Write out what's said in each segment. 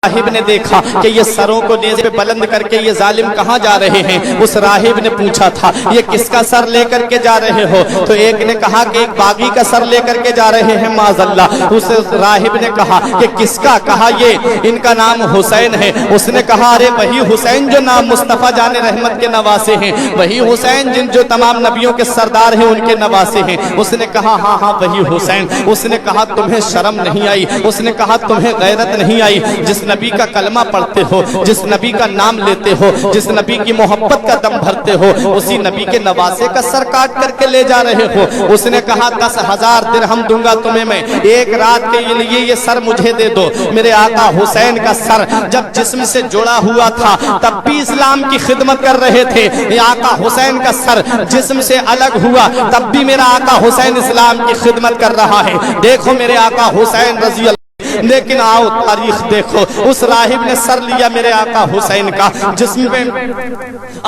راہب نے دیکھا کہ یہ سروں کو نیزے پہ بلند کر کے یہ ظالم کہاں جا رہے ہیں. اس راہب نے پوچھا تھا یہ کس کا سر لے کر کے جا رہے ہو؟ تو ایک نے کہا کہ ایک باغی کا سر لے کر کے جا رہے ہیں معاذ اللہ. اس راہب نے کہا کہ کس کا؟ کہا یہ ان کا نام حسین ہے. اس نے کہا ارے وہی حسین جو نام مصطفیٰ جان رحمت کے نواسے ہیں, وہی حسین جن جو تمام نبیوں کے سردار ہیں ان کے نواسے ہیں. اس نے کہا ہاں ہاں وہی حسین. اس نے کہا تمہیں شرم نہیں آئی؟ اس نے کہا تمہیں غیرت نہیں آئی؟ جس نبی کا کلمہ پڑھتے ہو, جس نبی کا نام لیتے ہو, جس نبی کی محبت کا دم بھرتے ہو, اسی نبی کے نواسے کا سر کاٹ کر کے لے جا رہے ہو. اس نے کہا 10,000 درہم دوں گا تمہیں میں, ایک رات کے لیے یہ سر مجھے دے دو. میرے آقا حسین کا سر جب جسم سے جڑا ہوا تھا تب بھی اسلام کی خدمت کر رہے تھے. یہ آقا حسین کا سر جسم سے الگ ہوا تب بھی میرا آقا حسین اسلام کی خدمت کر رہا ہے. دیکھو میرے آقا حسین رضی اللہ. لیکن آؤ تاریخ دیکھو, اس راہب نے سر لیا میرے آقا حسین کا, جسم پہ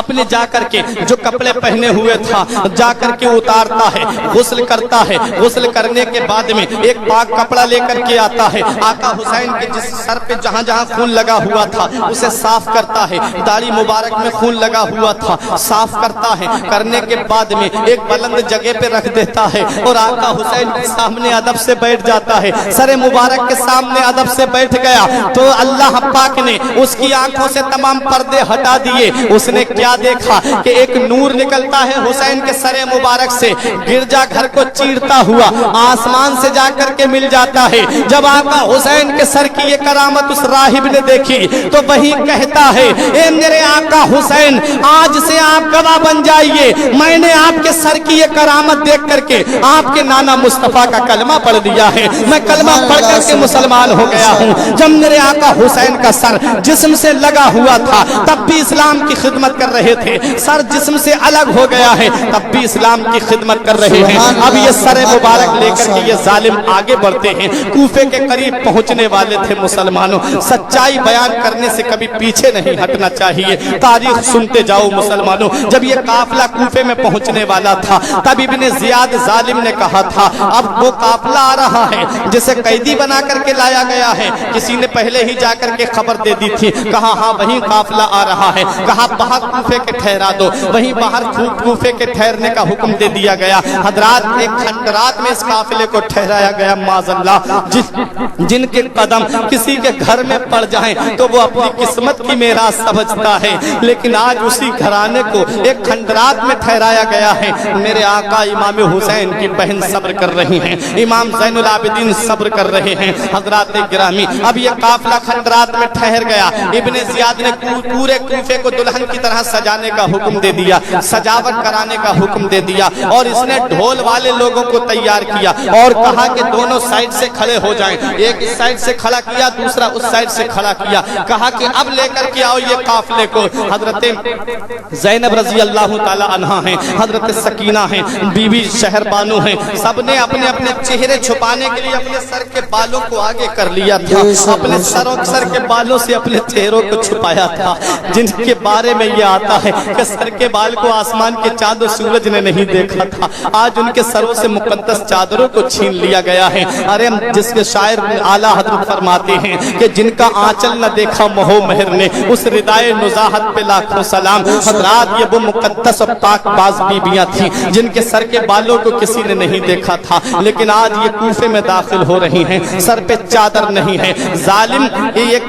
اپنے جا کر کے جو کپڑے پہنے ہوئے تھا جا کر کے اتارتا ہے, غسل کرتا ہے. غسل کرنے کے بعد میں ایک پاک کپڑا لے کر کے آتا ہے. آقا حسین کے جس سر پہ جہاں جہاں خون لگا ہوا تھا اسے صاف کرتا ہے. داڑھی مبارک میں خون لگا ہوا تھا, صاف کرتا ہے. کرنے کے بعد میں ایک بلند جگہ پہ رکھ دیتا ہے اور آقا حسین کے سامنے ادب سے بیٹھ جاتا ہے. سر مبارک کے سامنے ادب سے بیٹھ گیا تو اللہ پاک نے اس کی آنکھوں سے تمام پردے ہٹا دیے. اس نے کیا دیکھا کہ ایک نور نکلتا ہے حسین کے سر مبارک سے, گرجا گھر کو چیرتا ہوا آسمان سے جا کر کے مل جاتا ہے. جب آقا حسین کے سر کی یہ کرامت اس راہب نے دیکھی تو وہی کہتا ہے اے میرے آقا حسین, آج سے آپ گواہ بن جائیے, میں نے آپ کے سر کی یہ کرامت دیکھ کر کے آپ کے نانا مصطفیٰ کا کلمہ پڑھ دیا ہے. میں کلمہ پڑھ کر کے مسلمان ہو گیا ہوں. جب میرے آقا حسین کا سر جسم سے لگا ہوا تھا تب بھی اسلام کی خدمت کر رہے تھے, سر جسم سے الگ ہو گیا ہے تب بھی اسلام کی خدمت کر رہے ہیں. اب یہ سر مبارک لے کر کے یہ ظالم آگے بڑھتے ہیں. کوفے کے قریب پہنچنے والے تھے مسلمانوں. سچائی بیان کرنے سے کبھی پیچھے نہیں ہٹنا چاہیے. تاریخ سنتے جاؤ مسلمانوں. جب یہ قافلہ کوفے میں پہنچنے والا تھا تب ابن زیاد ظالم نے کہا تھا اب وہ قافلہ آ رہا ہے جسے قیدی بنا کر کے لایا گیا ہے. کسی نے پہلے ہی جا کر کے خبر دے دی تھی. کہا ہاں وہیں قافلہ آ رہا ہے. کہا باہر کوفے کے ٹھہرا دو. وہیں باہر کوفے کے ٹھہرنے کا حکم دے دیا گیا. حضرات ایک کھنڈرات میں اس قافلے کو ٹھہرایا گیا. معاذ اللہ جن کے قدم کسی کے گھر میں پڑ جائیں تو وہ اپنی قسمت کی میراث سمجھتا ہے, لیکن آج اسی گھرانے کو ایک کھنڈرات میں ٹھہرایا گیا ہے. میرے آقا امام حسین کی بہن صبر کر رہی ہیں, امام زین العابدین صبر کر رہے ہیں. حضرات گرامی اب یہ قافلہ کھنڈرات میں ٹھہر گیا. ابن زیاد نے پورے کوفے کو دلہن کی طرح سجانے کا حکم دے دیا, سجاوٹ کرانے کا حکم دے دیا, اور اس نے ڈھول والے لوگوں کو تیار کیا اور کہا کہ دونوں سائڈ سے کھڑے ہو جائیں. ایک اس سائڈ سے کھڑا کیا, دوسرا اس سائڈ سے کھڑا کیا. کہا کہ اب لے کر کے آؤ یہ قافلے کو. حضرت زینب رضی اللہ تعالی عنہا ہیں, حضرت سکینہ ہیں, بی بی شہر بانو ہیں, سب نے اپنے اپنے چہرے چھپانے کے لیے اپنے سر کے بالوں کو آگے کر لیا تھا. اپنے سر کے بالوں سے اپنے چہروں کو چھپایا تھا. جن کے بارے میں یہ آتا ہے کہ سر کے بال کو آسمان کے چاند و سورج نے نہیں دیکھا تھا, آج ان کے سروں سے مقدس چادروں کو چھین لیا گیا ہے. ارے جس کے شاعر اعلیٰ حضرت فرماتے ہیں کہ جن کا آنچل نہ دیکھا مہو مہر نے, اس ردائے نزاہت پہ لاکھوں سلام. حضرات یہ وہ مقدس اور پاک باز بیبیاں تھیں جن کے سر کے بالوں کو کسی نے نہیں دیکھا تھا, لیکن آج یہ کوفے میں داخل ہو رہی ہیں, سر پہ چادر نہیں ہے. ظالم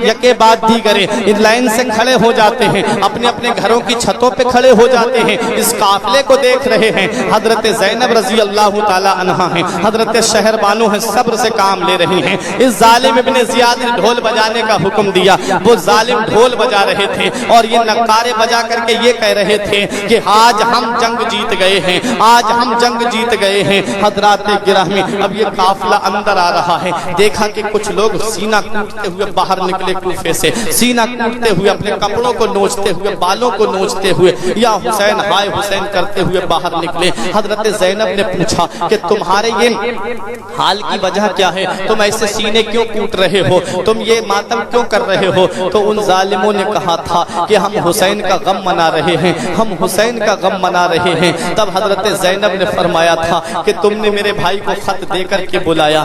یکے بعد دیگرے ان لائن سے کھڑے ہو جاتے ہیں, اپنے اپنے گھروں کی چھتوں پہ کھڑے ہو جاتے ہیں, اس قافلے کو دیکھ رہے ہیں. حضرت زینب رضی اللہ تعالی عنہا ہیں, حضرت شہر بانو ہیں, صبر سے کام لے رہی ہیں. اس ظالم ابن زیاد نے ڈھول بجانے کا حکم دیا. وہ ظالم ڈھول بجا رہے تھے اور یہ نقارے بجا کر کے یہ کہہ رہے تھے کہ آج ہم جنگ جیت گئے ہیں, آج ہم جنگ جیت گئے ہیں. حضرات گرامی اب یہ قافلہ اندر آ رہا ہے. دیکھا کہ کچھ لوگ سینہ کوٹتے ہوئے باہر نکلے کوفے سے, سینہ کوٹتے ہوئے, اپنے کپڑوں کو نوچتے ہوئے, بالوں کو نوچتے ہوئے, یا حسین ہائے حسین کرتے ہوئے باہر نکلے. حضرت زینب نے پوچھا کہ تمہارے یہ حال کی وجہ کیا ہے, تم ایسے سینے کیوں کوٹ رہے ہو, تم یہ ماتم کیوں کر رہے ہو؟ تو ان ظالموں نے کہا تھا کہ ہم حسین کا غم منا رہے ہیں, ہم حسین کا غم منا رہے ہیں. تب حضرت زینب نے فرمایا تھا کہ تم نے میرے بھائی کو خط دے کر کے بلایا,